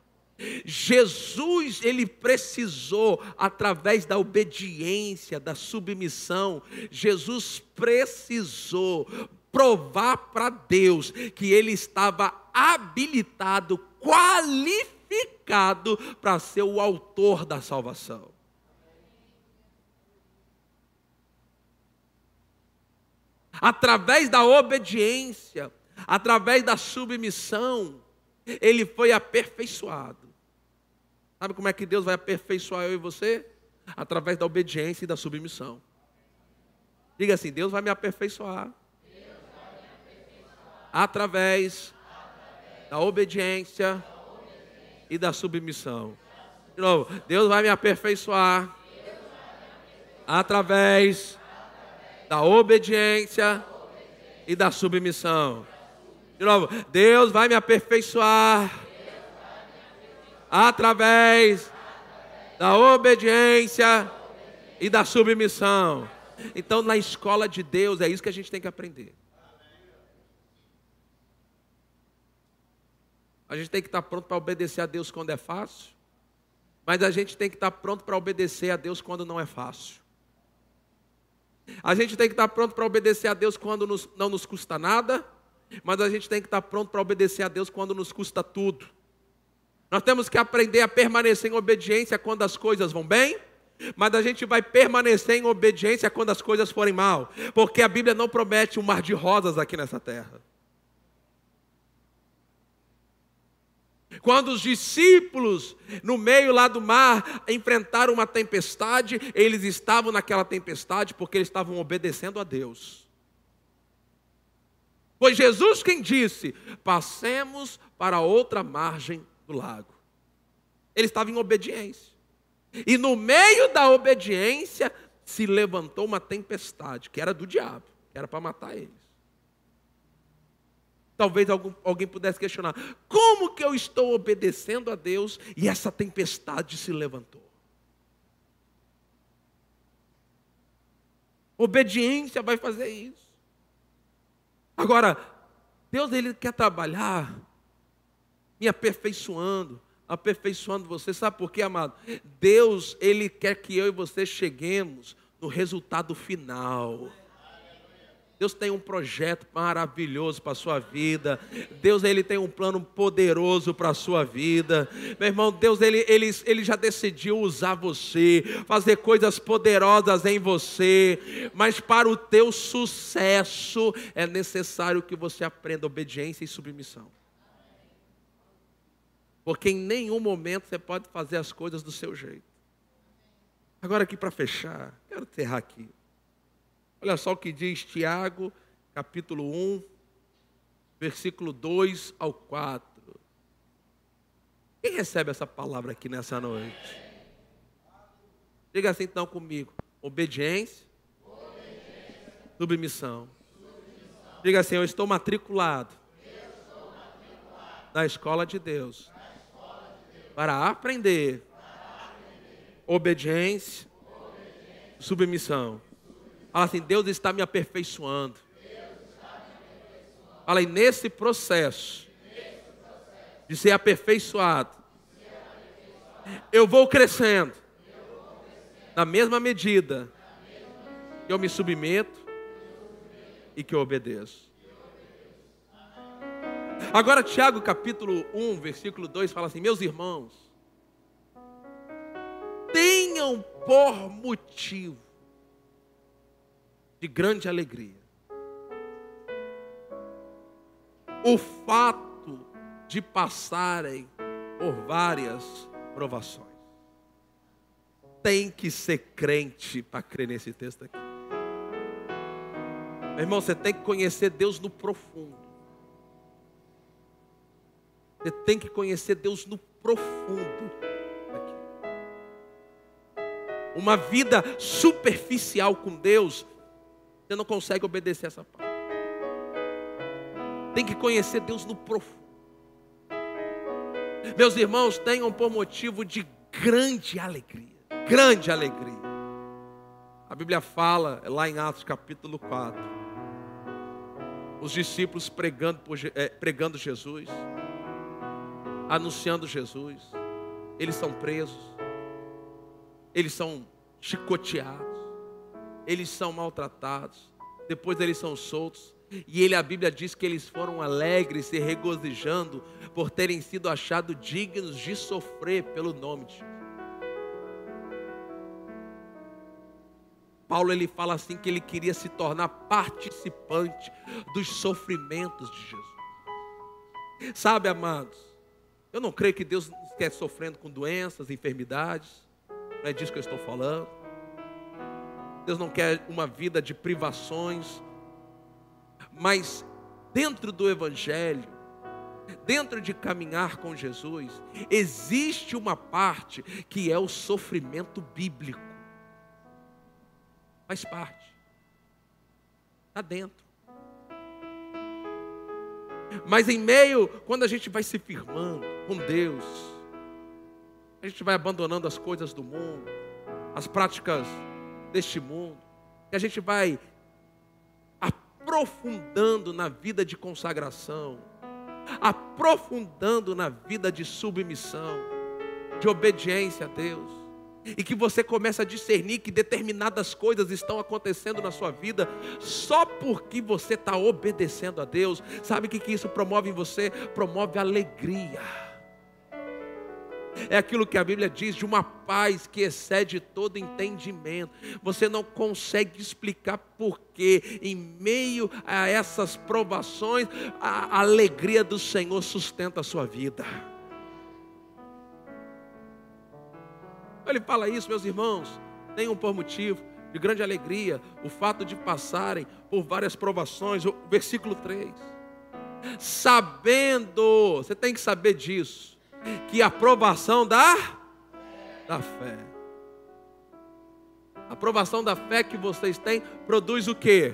Jesus, ele precisou, através da obediência, da submissão, Jesus precisou provar para Deus que ele estava habilitado, qualificado para ser o autor da salvação. Através da obediência, através da submissão, ele foi aperfeiçoado. Sabe como é que Deus vai aperfeiçoar eu e você? Através da obediência e da submissão. Diga assim: Deus vai me aperfeiçoar. Através da obediência e da submissão. De novo, Deus vai me aperfeiçoar através da obediência e da submissão. De novo, Deus vai me aperfeiçoar através da obediência e da submissão. Então, na escola de Deus, é isso que a gente tem que aprender. A gente tem que estar pronto para obedecer a Deus quando é fácil, mas a gente tem que estar pronto para obedecer a Deus quando não é fácil. A gente tem que estar pronto para obedecer a Deus quando não nos custa nada, mas a gente tem que estar pronto para obedecer a Deus quando nos custa tudo. Nós temos que aprender a permanecer em obediência quando as coisas vão bem, mas a gente vai permanecer em obediência quando as coisas forem mal, porque a Bíblia não promete um mar de rosas aqui nessa terra. Quando os discípulos, no meio lá do mar, enfrentaram uma tempestade, eles estavam naquela tempestade porque eles estavam obedecendo a Deus. Foi Jesus quem disse: passemos para outra margem do lago. Ele estava em obediência. E no meio da obediência, se levantou uma tempestade, que era do diabo, que era para matar eles. Talvez alguém pudesse questionar: como que eu estou obedecendo a Deus e essa tempestade se levantou? Obediência vai fazer isso. Agora, Deus, ele quer trabalhar me aperfeiçoando você. Sabe por quê, amado? Deus, ele quer que eu e você cheguemos no resultado final. Deus tem um projeto maravilhoso para a sua vida. Deus, ele tem um plano poderoso para a sua vida. Meu irmão, Deus, ele já decidiu usar você, fazer coisas poderosas em você. Mas para o teu sucesso, é necessário que você aprenda obediência e submissão. Porque em nenhum momento você pode fazer as coisas do seu jeito. Agora aqui para fechar, quero encerrar aqui. Olha só o que diz Tiago, capítulo 1, versículo 2 ao 4. Quem recebe essa palavra aqui nessa noite? Diga assim então comigo: obediência, submissão. Diga assim: eu estou matriculado na escola de Deus para aprender obediência, submissão. Fala assim: Deus está me aperfeiçoando. Fala aí, nesse processo de ser aperfeiçoado, eu vou crescendo na mesma medida que eu me submeto e que eu obedeço. Agora Tiago capítulo 1, versículo 2 fala assim: meus irmãos, tenham por motivo de grande alegria o fato de passarem por várias provações. Tem que ser crente para crer nesse texto aqui. Meu irmão, você tem que conhecer Deus no profundo. Você tem que conhecer Deus no profundo. Uma vida superficial com Deus, você não consegue obedecer essa palavra. Tem que conhecer Deus no profundo. Meus irmãos, tenham por motivo de grande alegria. Grande alegria. A Bíblia fala, lá em Atos capítulo 4, Os discípulos pregando Jesus, anunciando Jesus. Eles são presos, eles são chicoteados, eles são maltratados, depois eles são soltos. E a Bíblia diz que eles foram alegres e regozijando por terem sido achados dignos de sofrer pelo nome de Jesus. Paulo ele fala assim que ele queria se tornar participante dos sofrimentos de Jesus. Sabe, amados, eu não creio que Deus nos quer sofrendo com doenças, enfermidades. Não é disso que eu estou falando. Deus não quer uma vida de privações. Mas dentro do Evangelho, dentro de caminhar com Jesus, existe uma parte que é o sofrimento bíblico. Faz parte. Está dentro. Mas em meio, quando a gente vai se firmando com Deus, a gente vai abandonando as coisas do mundo, as práticas deste mundo, e a gente vai aprofundando na vida de consagração, aprofundando na vida de submissão, de obediência a Deus. E que você começa a discernir que determinadas coisas estão acontecendo na sua vida só porque você está obedecendo a Deus. Sabe o que isso promove em você? Promove alegria. É aquilo que a Bíblia diz de uma paz que excede todo entendimento. Você não consegue explicar porquê. Em meio a essas provações, a alegria do Senhor sustenta a sua vida. Ele fala isso, meus irmãos, tenham por motivo de grande alegria o fato de passarem por várias provações. O versículo 3. Sabendo, você tem que saber disso, que a provação da fé. A provação da fé que vocês têm produz o quê?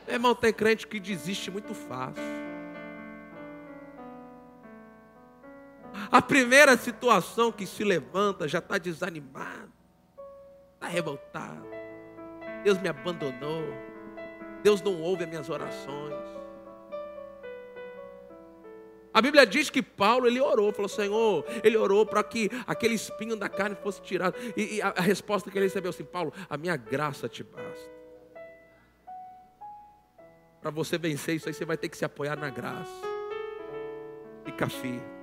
Meu irmão, tem crente que desiste muito fácil. A primeira situação que se levanta já está desanimado, está revoltado. Deus me abandonou, Deus não ouve as minhas orações. A Bíblia diz que Paulo, ele orou, falou: Senhor, ele orou para que aquele espinho da carne fosse tirado. E a resposta que ele recebeu assim: Paulo, a minha graça te basta. Para você vencer isso aí, você vai ter que se apoiar na graça. Fica firme.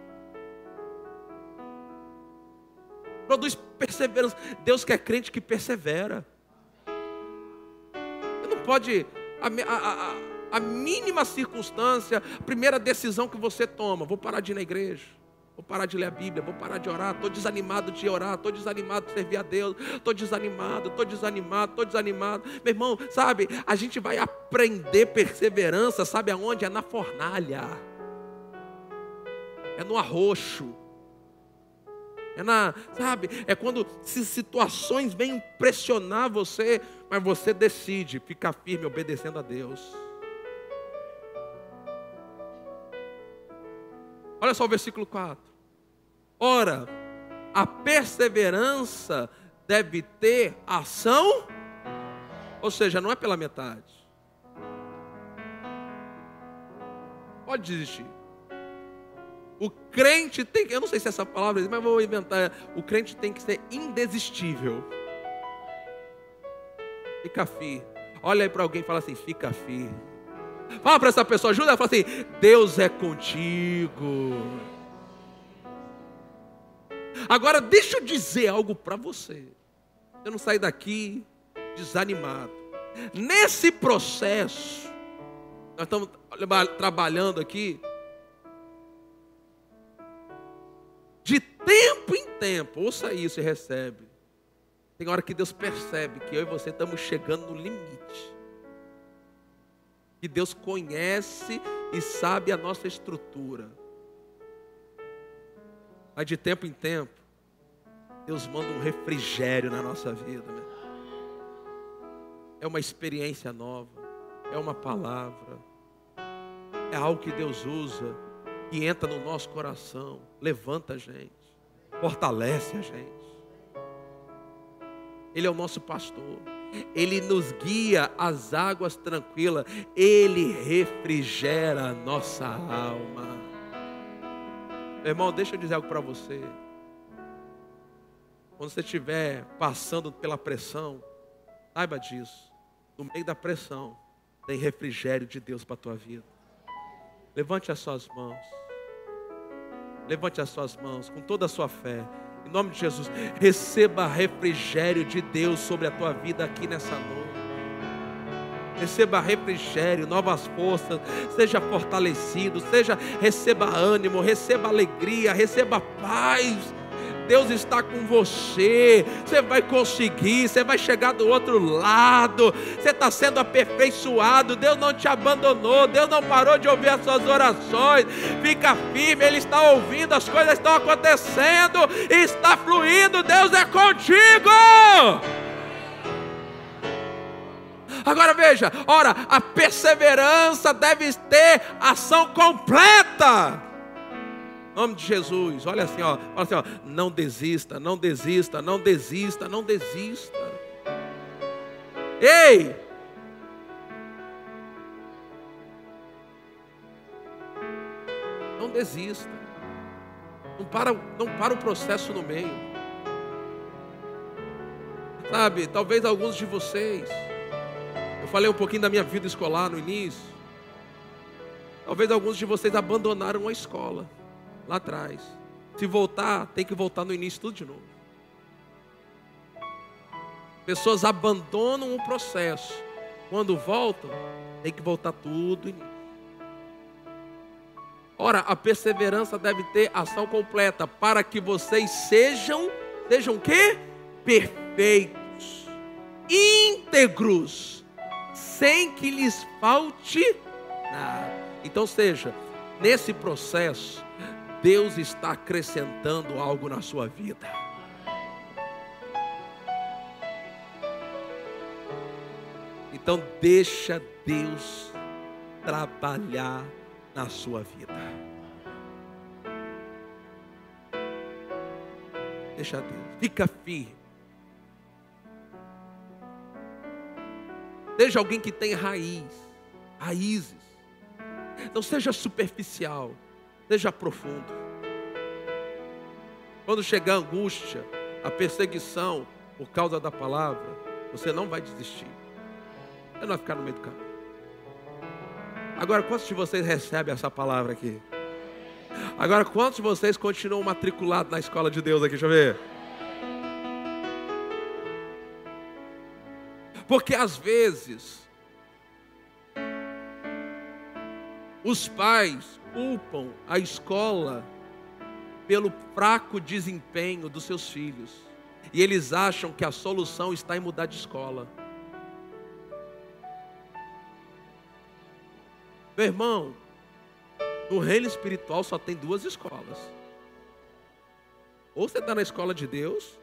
Produz perseverança. Deus quer crente que persevera. Você não pode, a mínima circunstância, a primeira decisão que você toma: vou parar de ir na igreja, vou parar de ler a Bíblia, vou parar de orar, estou desanimado de orar, estou desanimado de servir a Deus, estou desanimado. Meu irmão, sabe, a gente vai aprender perseverança, sabe aonde? É na fornalha, é no arroxo. É quando situações vêm pressionar você, mas você decide ficar firme, obedecendo a Deus. Olha só o versículo 4. Ora, a perseverança deve ter ação, ou seja, não é pela metade. Pode desistir. O crente tem, eu não sei se é essa palavra, mas vou inventar. O crente tem que ser indesistível. Fica firme. Olha aí para alguém e fala assim: fica firme. Fala para essa pessoa, ajuda ela, fala assim: Deus é contigo. Agora deixa eu dizer algo para você. Você não sai daqui desanimado. Nesse processo, nós estamos trabalhando aqui. De tempo em tempo, ouça isso e recebe. Tem hora que Deus percebe que eu e você estamos chegando no limite. Que Deus conhece e sabe a nossa estrutura. Mas de tempo em tempo, Deus manda um refrigério na nossa vida. Né? É uma experiência nova, é uma palavra, é algo que Deus usa, que entra no nosso coração, levanta a gente, fortalece a gente. Ele é o nosso pastor. Ele nos guia às águas tranquilas. Ele refrigera a nossa alma. Meu irmão, deixa eu dizer algo para você. Quando você estiver passando pela pressão, saiba disso. No meio da pressão, tem refrigério de Deus para a tua vida. Levante as suas mãos. Levante as suas mãos com toda a sua fé. Em nome de Jesus, receba refrigério de Deus sobre a tua vida aqui nessa noite. Receba refrigério, novas forças, seja fortalecido, receba ânimo, receba alegria, receba paz. Deus está com você, você vai conseguir, você vai chegar do outro lado, você está sendo aperfeiçoado, Deus não te abandonou, Deus não parou de ouvir as suas orações, fica firme, Ele está ouvindo, as coisas estão acontecendo, está fluindo, Deus é contigo. Agora veja, ora, a perseverança deve ter ação completa. Em nome de Jesus, olha assim, ó, fala assim, ó, não desista, não desista, não desista, não desista. Ei! Não desista. Não para o processo no meio. Sabe, talvez alguns de vocês, eu falei um pouquinho da minha vida escolar no início. Talvez alguns de vocês abandonaram a escola lá atrás. Se voltar, tem que voltar no início tudo de novo. Pessoas abandonam o processo. Quando voltam, tem que voltar tudo início. Ora, a perseverança deve ter ação completa para que vocês sejam o quê? Perfeitos, íntegros, sem que lhes falte nada. Então seja, nesse processo, Deus está acrescentando algo na sua vida. Então deixa Deus trabalhar na sua vida. Deixa Deus, fica firme. Seja alguém que tem raízes. Não seja superficial, seja profundo. Quando chegar a angústia, a perseguição por causa da palavra, você não vai desistir. Você não vai ficar no meio do caminho. Agora, quantos de vocês recebem essa palavra aqui? Agora, quantos de vocês continuam matriculados na escola de Deus aqui? Deixa eu ver. Porque às vezes os pais culpam a escola pelo fraco desempenho dos seus filhos. E eles acham que a solução está em mudar de escola. Meu irmão, no reino espiritual só tem duas escolas. Ou você está na escola de Deus,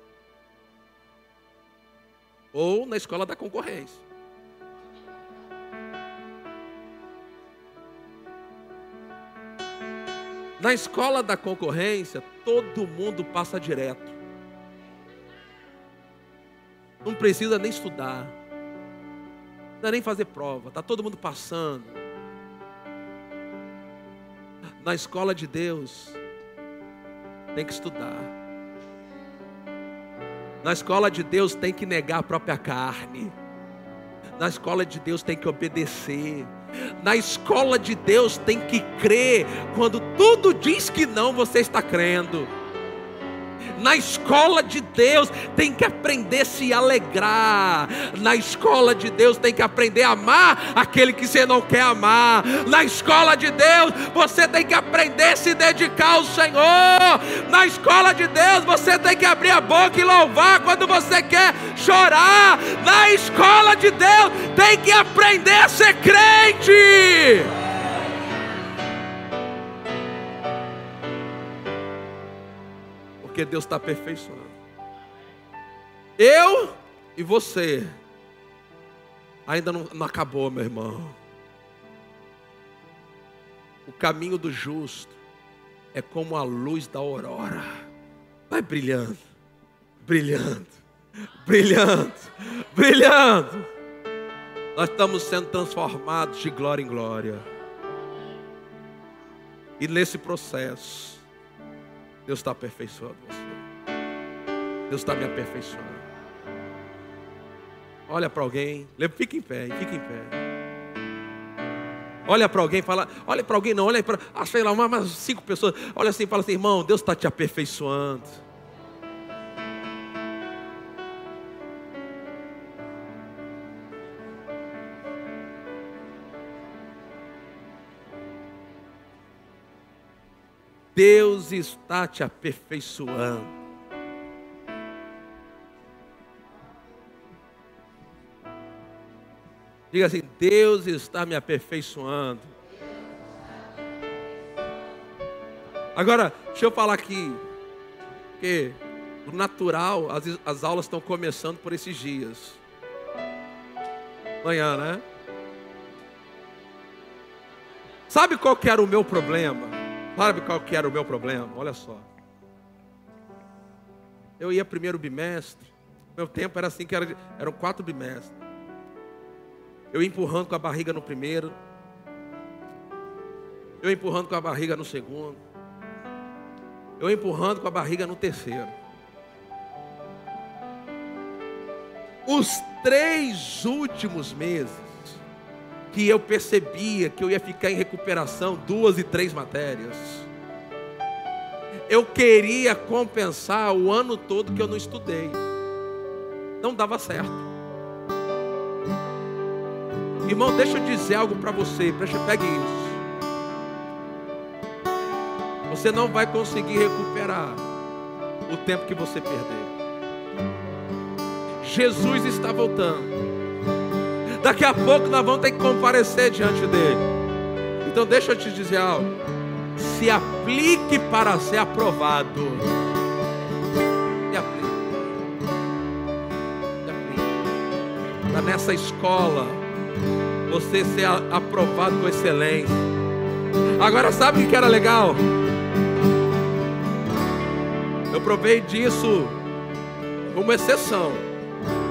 ou na escola da concorrência. Na escola da concorrência, todo mundo passa direto. Não precisa nem estudar. Não precisa nem fazer prova. Está todo mundo passando. Na escola de Deus, tem que estudar. Na escola de Deus tem que negar a própria carne. Na escola de Deus tem que obedecer. Na escola de Deus tem que crer. Quando tudo diz que não, você está crendo. Na escola de Deus tem que aprender a se alegrar. Na escola de Deus tem que aprender a amar aquele que você não quer amar. Na escola de Deus você tem que aprender a se dedicar ao Senhor. Na escola de Deus você tem que abrir a boca e louvar quando você quer chorar. Na escola de Deus tem que aprender a ser crente. Porque Deus está aperfeiçoando. Eu e você ainda não acabou, meu irmão. O caminho do justo é como a luz da aurora. Vai brilhando, brilhando, brilhando, brilhando. Nós estamos sendo transformados de glória em glória. E nesse processo, Deus está aperfeiçoando você. Deus está me aperfeiçoando. Olha para alguém, fica em pé, fica em pé. Olha para alguém, fala, olha para alguém não, olha para, sei lá, umas 5 pessoas. Olha assim, fala assim, irmão, Deus está te aperfeiçoando. Deus está te aperfeiçoando. Diga assim, Deus está me aperfeiçoando. Agora, deixa eu falar aqui, porque o natural, as aulas estão começando por esses dias. Amanhã, né? Sabe qual que era o meu problema? Sabe qual que era o meu problema? Olha só. Eu ia primeiro bimestre. Meu tempo era assim, eram 4 bimestres. Eu ia empurrando com a barriga no primeiro. Eu ia empurrando com a barriga no segundo. Eu ia empurrando com a barriga no terceiro. Os 3 últimos meses que eu percebia que eu ia ficar em recuperação 2 e 3 matérias. Eu queria compensar o ano todo que eu não estudei. Não dava certo. Irmão, deixa eu dizer algo para você. Pegue isso. Você não vai conseguir recuperar o tempo que você perdeu. Jesus está voltando. Daqui a pouco nós vamos ter que comparecer diante dele. Então deixa eu te dizer algo. Se aplique para ser aprovado. Se aplique. Se aplique. Para nessa escola você ser aprovado com excelência. Agora sabe o que era legal? Eu provei disso como exceção.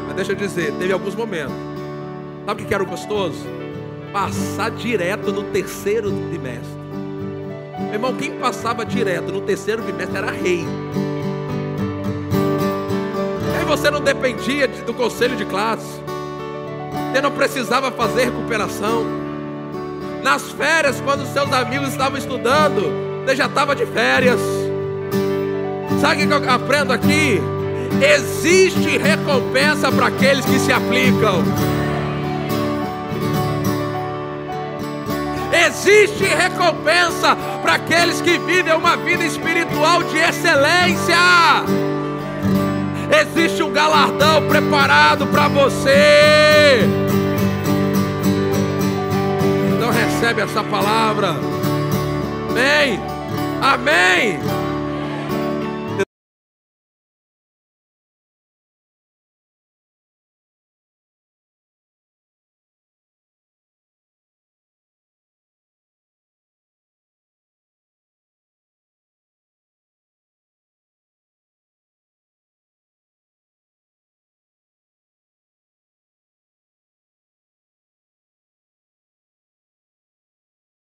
Mas deixa eu dizer, teve alguns momentos. Sabe o que era o gostoso? Passar direto no terceiro bimestre. Meu irmão, quem passava direto no terceiro bimestre era rei. Aí você não dependia do conselho de classe. Você não precisava fazer recuperação. Nas férias, quando seus amigos estavam estudando, você já estava de férias. Sabe o que eu aprendo aqui? Existe recompensa para aqueles que se aplicam. Existe recompensa para aqueles que vivem uma vida espiritual de excelência. Existe um galardão preparado para você. Então recebe essa palavra. Amém. Amém.